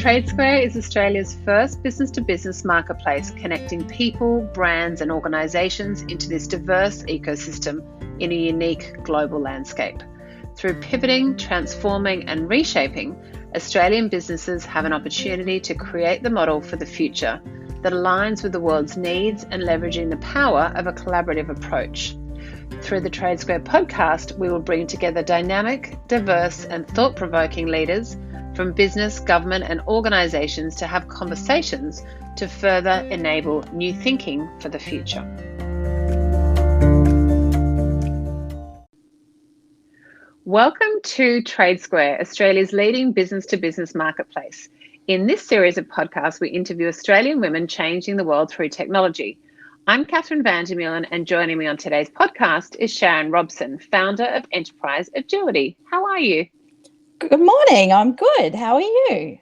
TradeSquare is Australia's first business-to-business marketplace connecting people, brands and organisations into this diverse ecosystem in a unique global landscape. Through pivoting, transforming and reshaping, Australian businesses have an opportunity to create the model for the future that aligns with the world's needs and leveraging the power of a collaborative approach. Through the TradeSquare podcast, we will bring together dynamic, diverse and thought-provoking leaders from business, government and organisations to have conversations to further enable new thinking for the future. Welcome to TradeSquare, Australia's leading business-to-business marketplace. In this series of podcasts, we interview Australian women changing the world through technology. I'm Catherine Vandermeulen, and joining me on today's podcast is Sharon Robson, founder of Enterprise Agility. How are you? Good morning. I'm good. How are you?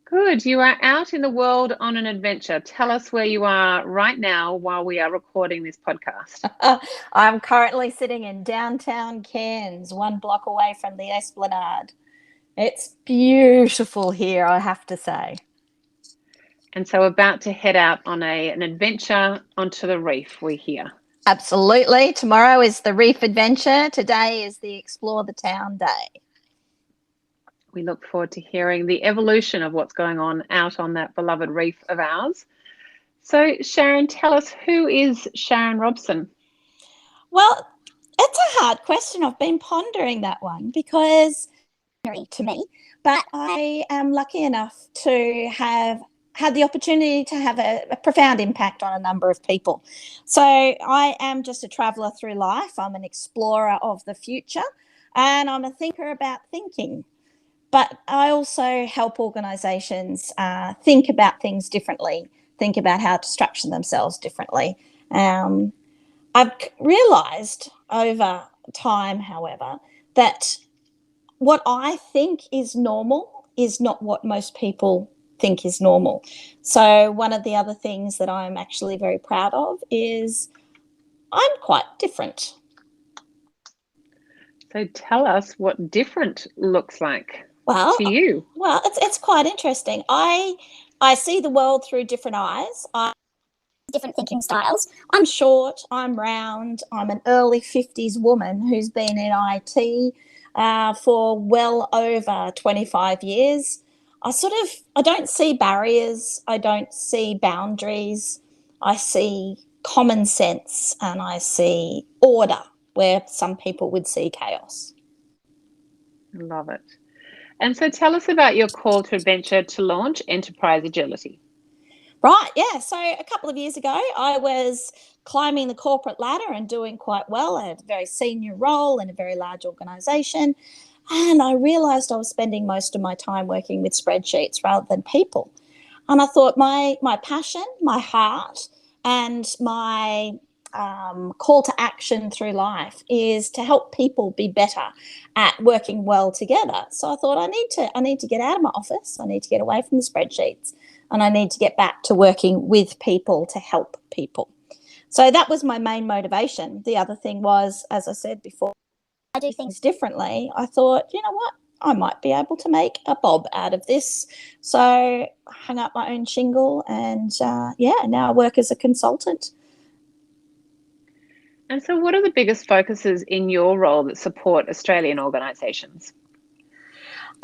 Good. You are out in the world on an adventure. Tell us where you are right now while we are recording this podcast. I'm currently sitting in downtown Cairns, 1 block away from the Esplanade. It's beautiful here, I have to say. And so about to head out on an adventure onto the reef, we hear. Absolutely. Tomorrow is the reef adventure. Today is the Explore the Town day. We look forward to hearing the evolution of what's going on out on that beloved reef of ours. So, Sharon, tell us, who is Sharon Robson? Well, it's a hard question. I've been pondering that one because to me, but I am lucky enough to have had the opportunity to have a profound impact on a number of people. So I am just a traveller through life. I'm an explorer of the future and I'm a thinker about thinking. But I also help organisations think about things differently, think about how to structure themselves differently. I've realised over time, however, that what I think is normal is not what most people think is normal. So one of the other things that I'm actually very proud of is I'm quite different. So tell us what different looks like. Well, to you? Well, it's quite interesting. I see the world through different eyes. Different thinking styles. I'm short, I'm round, I'm an early 50s woman who's been in IT for well over 25 years. I don't see barriers, I don't see boundaries, I see common sense and I see order where some people would see chaos. Love it. And so tell us about your call to adventure to launch Enterprise Agility. Right, yeah. So a couple of years ago, I was climbing the corporate ladder and doing quite well. I had a very senior role in a very large organisation. And I realised I was spending most of my time working with spreadsheets rather than people. And I thought my passion, my heart and my call to action through life is to help people be better at working well together. So I thought I need to get out of my office. I need to get away from the spreadsheets and I need to get back to working with people to help people. So that was my main motivation. The other thing was, as I said before, I do things differently. I thought, you know what? I might be able to make a bob out of this. So I hung up my own shingle and now I work as a consultant. And so what are the biggest focuses in your role that support Australian organisations?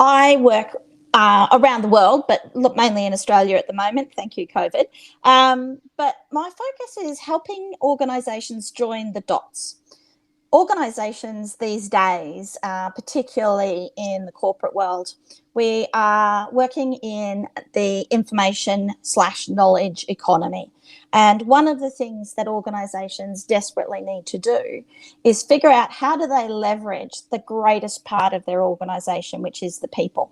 I work around the world, but look, mainly in Australia at the moment. Thank you, COVID. But my focus is helping organisations join the dots. Organisations these days, particularly in the corporate world, we are working in the information/knowledge economy. And one of the things that organisations desperately need to do is figure out how do they leverage the greatest part of their organisation, which is the people.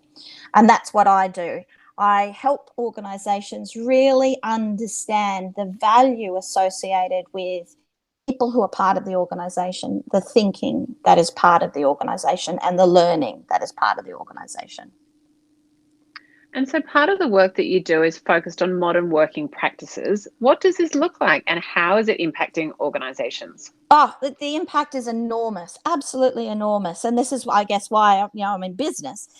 And that's what I do. I help organisations really understand the value associated with people who are part of the organisation, the thinking that is part of the organisation and the learning that is part of the organisation. And so part of the work that you do is focused on modern working practices. What does this look like and how is it impacting organisations? Oh, the impact is enormous, absolutely enormous. And this is, I guess, why I'm in business.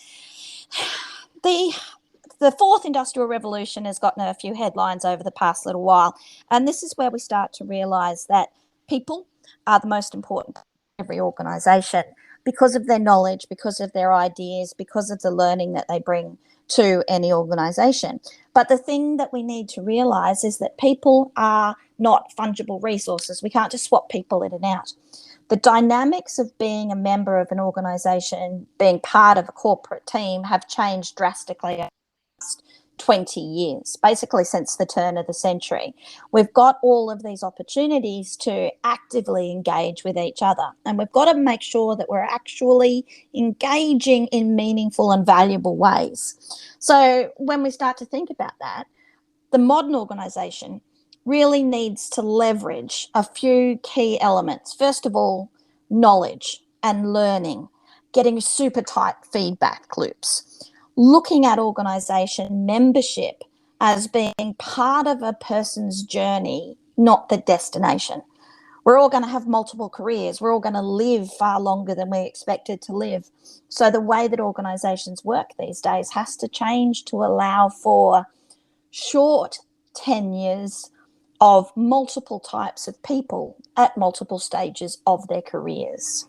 The the fourth industrial revolution has gotten a few headlines over the past little while. And this is where we start to realize that people are the most important part of every organization because of their knowledge, because of their ideas, because of the learning that they bring to any organization. But the thing that we need to realize is that people are not fungible resources. We can't just swap people in and out. The dynamics of being a member of an organization, being part of a corporate team, have changed drastically over the last 20 years, basically since the turn of the century. We've got all of these opportunities to actively engage with each other, and we've got to make sure that we're actually engaging in meaningful and valuable ways. So when we start to think about that, the modern organization really needs to leverage a few key elements. First of all, knowledge and learning, getting super tight feedback loops, looking at organization membership as being part of a person's journey, not the destination. We're all going to have multiple careers. We're all going to live far longer than we expected to live. So the way that organizations work these days has to change to allow for short tenures of multiple types of people at multiple stages of their careers.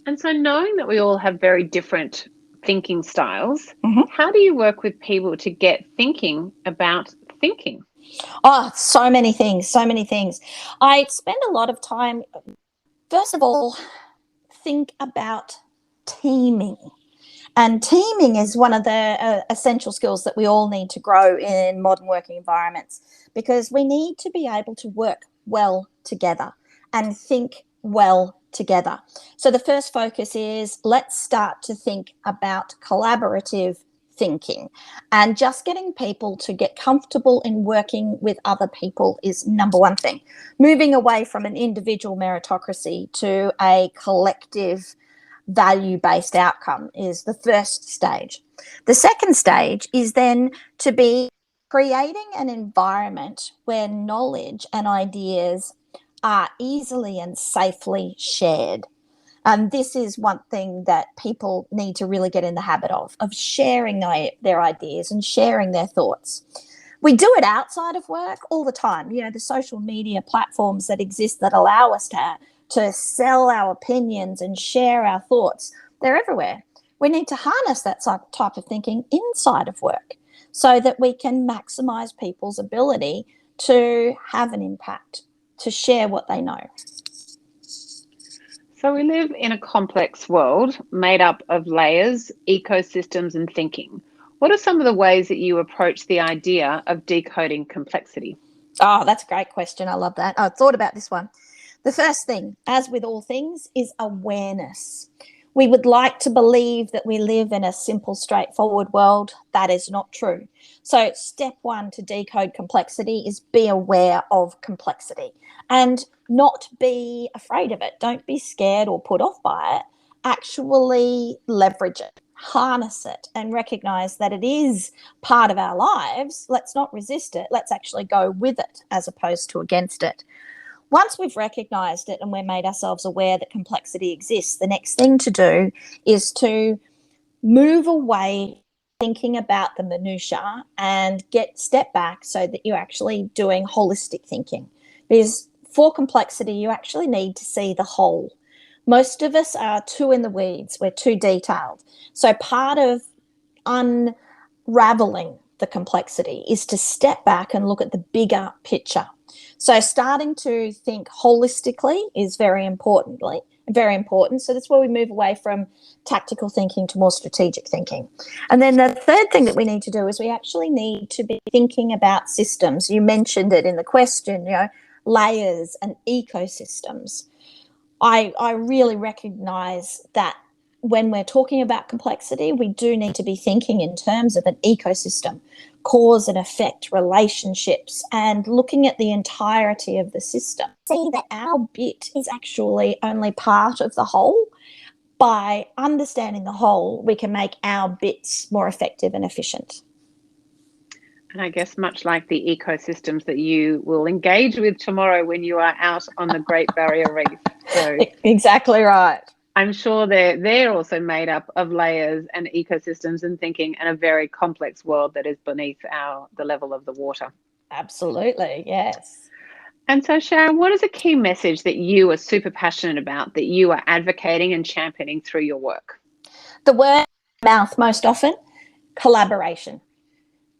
And so knowing that we all have very different thinking styles, how do you work with people to get thinking about thinking? Oh, so many things. I spend a lot of time, first of all, think about teaming. And teaming is one of the essential skills that we all need to grow in modern working environments, because we need to be able to work well together and think well together. So the first focus is, let's start to think about collaborative thinking, and just getting people to get comfortable in working with other people is number one thing. Moving away from an individual meritocracy to a collective value-based outcome is the first stage. The second stage is then to be creating an environment where knowledge and ideas are easily and safely shared. And this is one thing that people need to really get in the habit of sharing their ideas and sharing their thoughts. We do it outside of work all the time. You know, the social media platforms that exist that allow us to sell our opinions and share our thoughts, they're everywhere. We need to harness that type of thinking inside of work so that we can maximize people's ability to have an impact, to share what they know. So we live in a complex world made up of layers, ecosystems, and thinking. What are some of the ways that you approach the idea of decoding complexity? Oh, that's a great question. I love that. I thought about this one. The first thing, as with all things, is awareness. We would like to believe that we live in a simple, straightforward world. That is not true. So step one to decode complexity is be aware of complexity and not be afraid of it. Don't be scared or put off by it. Actually leverage it, harness it, and recognize that it is part of our lives. Let's not resist it. Let's actually go with it as opposed to against it. Once we've recognized it and we've made ourselves aware that complexity exists, the next thing to do is to move away thinking about the minutiae and step back so that you're actually doing holistic thinking. Because for complexity, you actually need to see the whole. Most of us are too in the weeds. We're too detailed. So part of unraveling the complexity is to step back and look at the bigger picture. So starting to think holistically is very important. So that's where we move away from tactical thinking to more strategic thinking. And then the third thing that we need to do is we actually need to be thinking about systems. You mentioned it in the question, layers and ecosystems. I really recognize that when we're talking about complexity, we do need to be thinking in terms of an ecosystem, cause and effect, relationships, and looking at the entirety of the system. See that our bit is actually only part of the whole. By understanding the whole, we can make our bits more effective and efficient. And I guess much like the ecosystems that you will engage with tomorrow when you are out on the Great Barrier Reef. So exactly right. I'm sure they're also made up of layers and ecosystems and thinking in a very complex world that is beneath the level of the water. Absolutely, yes. And so, Sharon, what is a key message that you are super passionate about, that you are advocating and championing through your work? The word mouth most often, collaboration,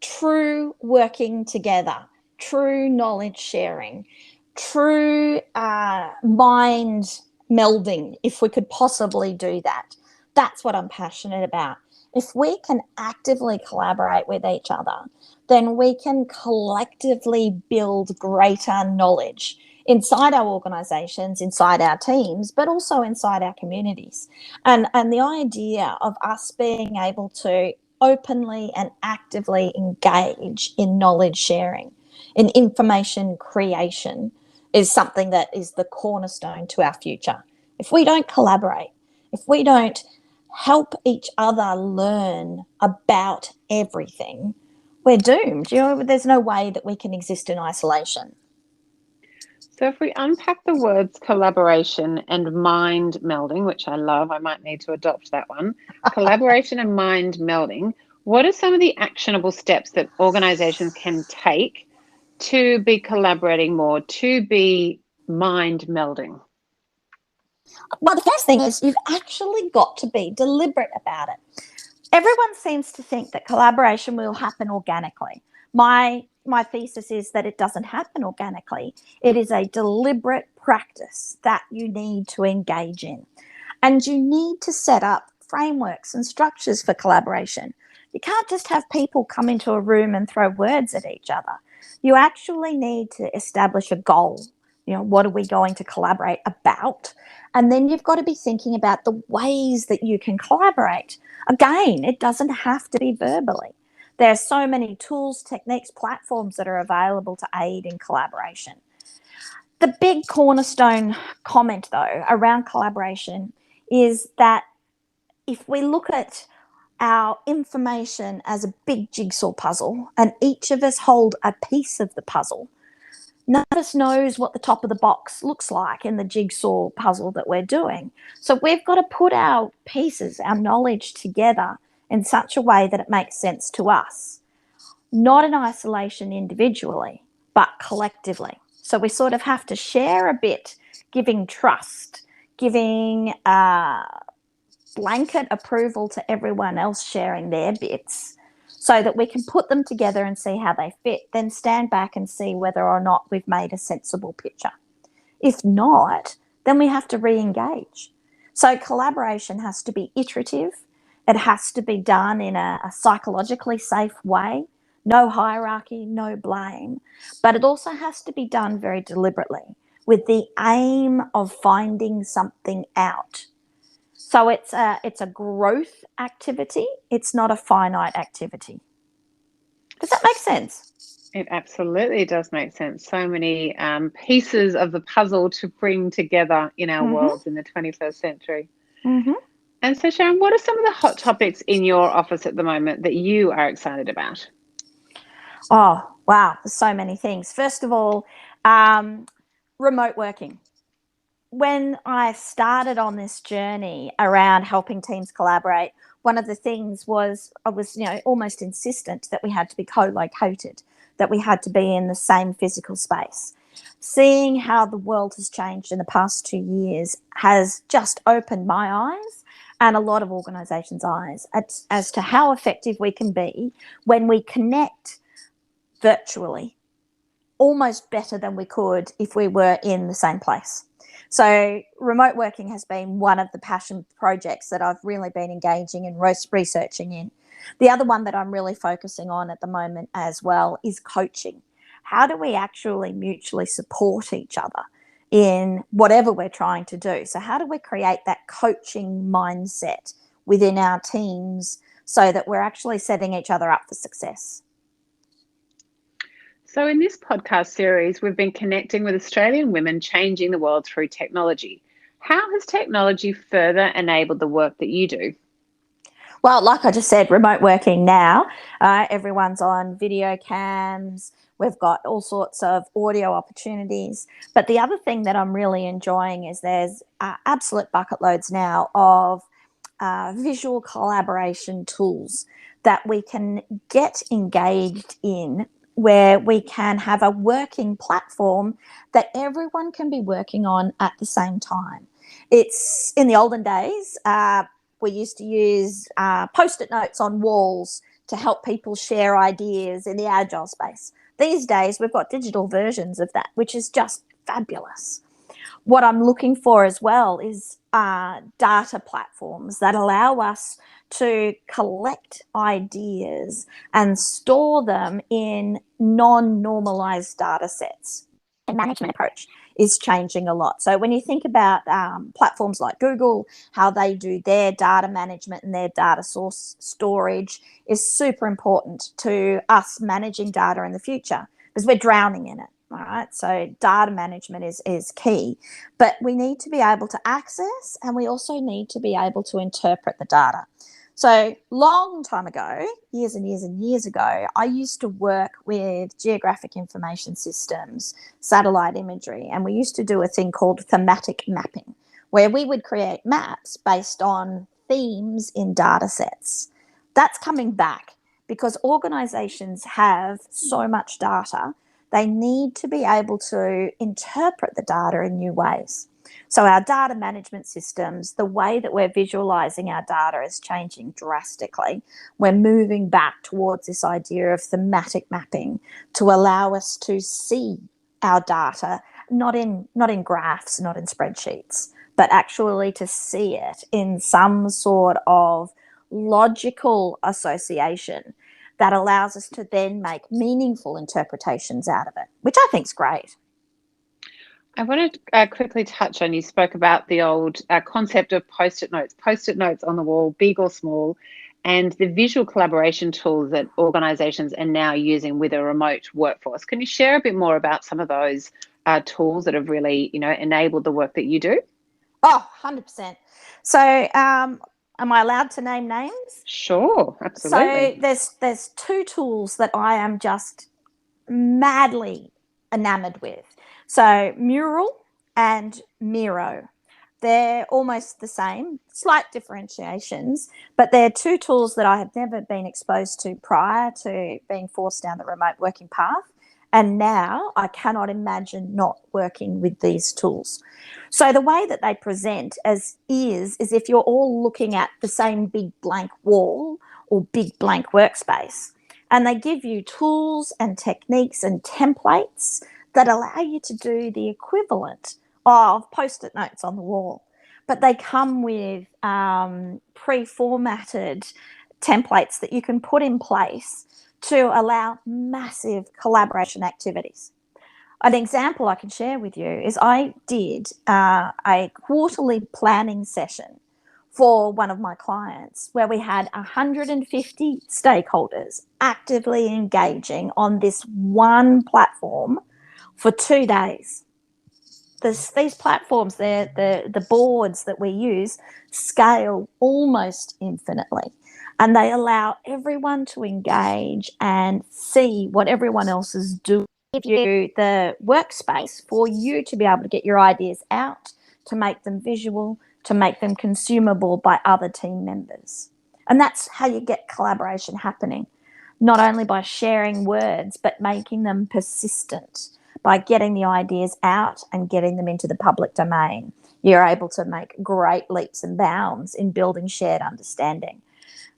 true working together, true knowledge sharing, true mind melding, if we could possibly do that. That's what I'm passionate about. If we can actively collaborate with each other, then we can collectively build greater knowledge inside our organizations, inside our teams, but also inside our communities. And the idea of us being able to openly and actively engage in knowledge sharing, in information creation, is something that is the cornerstone to our future. If we don't collaborate, if we don't help each other learn about everything, we're doomed. There's no way that we can exist in isolation. So if we unpack the words collaboration and mind melding, which I love, I might need to adopt that one. Collaboration and mind melding. What are some of the actionable steps that organizations can take to be collaborating more, to be mind melding? Well, the first thing is you've actually got to be deliberate about it. Everyone seems to think that collaboration will happen organically. My thesis is that it doesn't happen organically. It is a deliberate practice that you need to engage in. And you need to set up frameworks and structures for collaboration. You can't just have people come into a room and throw words at each other. You actually need to establish a goal. What are we going to collaborate about? And then you've got to be thinking about the ways that you can collaborate. Again, it doesn't have to be verbally. There are so many tools, techniques, platforms that are available to aid in collaboration. The big cornerstone comment, though, around collaboration is that if we look at our information as a big jigsaw puzzle and each of us hold a piece of the puzzle, none of us knows what the top of the box looks like in the jigsaw puzzle that we're doing. So we've got to put our pieces, our knowledge together in such a way that it makes sense to us, not in isolation individually, but collectively. So we sort of have to share a bit, giving trust, giving blanket approval to everyone else sharing their bits, so that we can put them together and see how they fit, then stand back and see whether or not we've made a sensible picture. If not, then we have to re-engage. So collaboration has to be iterative. It has to be done in a psychologically safe way. No hierarchy, no blame. But it also has to be done very deliberately with the aim of finding something out. So it's a growth activity. It's not a finite activity. Does that make sense? It absolutely does make sense. So many pieces of the puzzle to bring together in our world in the 21st century. And so, Sharon, what are some of the hot topics in your office at the moment that you are excited about? Oh, wow. There's so many things. First of all, remote working. When I started on this journey around helping teams collaborate, one of the things was I was, almost insistent that we had to be co-located, that we had to be in the same physical space. Seeing how the world has changed in the past 2 years has just opened my eyes and a lot of organizations' eyes as to how effective we can be when we connect virtually, almost better than we could if we were in the same place. So remote working has been one of the passion projects that I've really been engaging and researching in. The other one that I'm really focusing on at the moment as well is coaching. How do we actually mutually support each other in whatever we're trying to do? So how do we create that coaching mindset within our teams so that we're actually setting each other up for success? So in this podcast series, we've been connecting with Australian women changing the world through technology. How has technology further enabled the work that you do? Well, like I just said, remote working now, everyone's on video cams. We've got all sorts of audio opportunities. But the other thing that I'm really enjoying is there's absolute bucket loads now of visual collaboration tools that we can get engaged in, where we can have a working platform that everyone can be working on at the same time. It's in the olden days, we used to use post-it notes on walls to help people share ideas in the agile space. These days, we've got digital versions of that, which is just fabulous. What I'm looking for as well is data platforms that allow us to collect ideas and store them in non-normalized data sets. The management approach is changing a lot. So when you think about platforms like Google, how they do their data management and their data source storage is super important to us managing data in the future, because we're drowning in it. All right, so data management is key, but we need to be able to access, and we also need to be able to interpret the data. So long time ago, years and years and years ago, I used to work with geographic information systems, satellite imagery, and we used to do a thing called thematic mapping, where we would create maps based on themes in data sets. That's coming back because organizations have so much data. They need to be able to interpret the data in new ways. So our data management systems, the way that we're visualizing our data is changing drastically. We're moving back towards this idea of thematic mapping to allow us to see our data, not in graphs, not in spreadsheets, but actually to see it in some sort of logical association that allows us to then make meaningful interpretations out of it, which I think is great. I want to quickly touch on, you spoke about the old concept of post-it notes on the wall, big or small, and the visual collaboration tools that organizations are now using with a remote workforce. Can you share a bit more about some of those tools that have really, enabled the work that you do? Oh, 100%. So, am I allowed to name names? Sure, absolutely. So there's two tools that I am just madly enamored with. So Mural and Miro. They're almost the same, slight differentiations, but they're two tools that I have never been exposed to prior to being forced down the remote working path. And now I cannot imagine not working with these tools. So the way that they present is if you're all looking at the same big blank wall or big blank workspace, and they give you tools and techniques and templates that allow you to do the equivalent of post-it notes on the wall. But they come with pre-formatted templates that you can put in place to allow massive collaboration activities. An example I can share with you is I did a quarterly planning session for one of my clients where we had 150 stakeholders actively engaging on this one platform for 2 days. These platforms, the boards that we use scale almost infinitely, and they allow everyone to engage and see what everyone else is doing. Give you the workspace for you to be able to get your ideas out, to make them visual, to make them consumable by other team members. And that's how you get collaboration happening, not only by sharing words, but making them persistent. By getting the ideas out and getting them into the public domain, you're able to make great leaps and bounds in building shared understanding.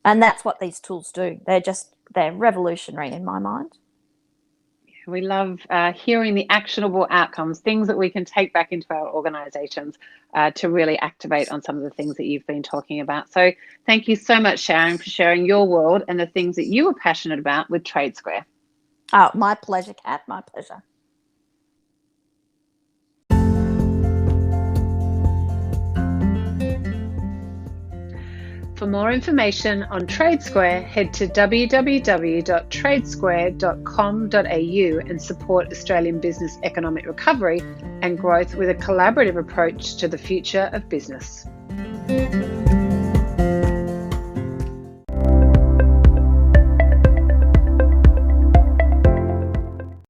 And that's what these tools do. They're revolutionary in my mind. We love hearing the actionable outcomes, things that we can take back into our organizations to really activate on some of the things that you've been talking about. So thank you so much, Sharon, for sharing your world and the things that you are passionate about with TradeSquare. Oh, my pleasure, Kat, my pleasure. For more information on TradeSquare, head to www.tradesquare.com.au and support Australian business economic recovery and growth with a collaborative approach to the future of business.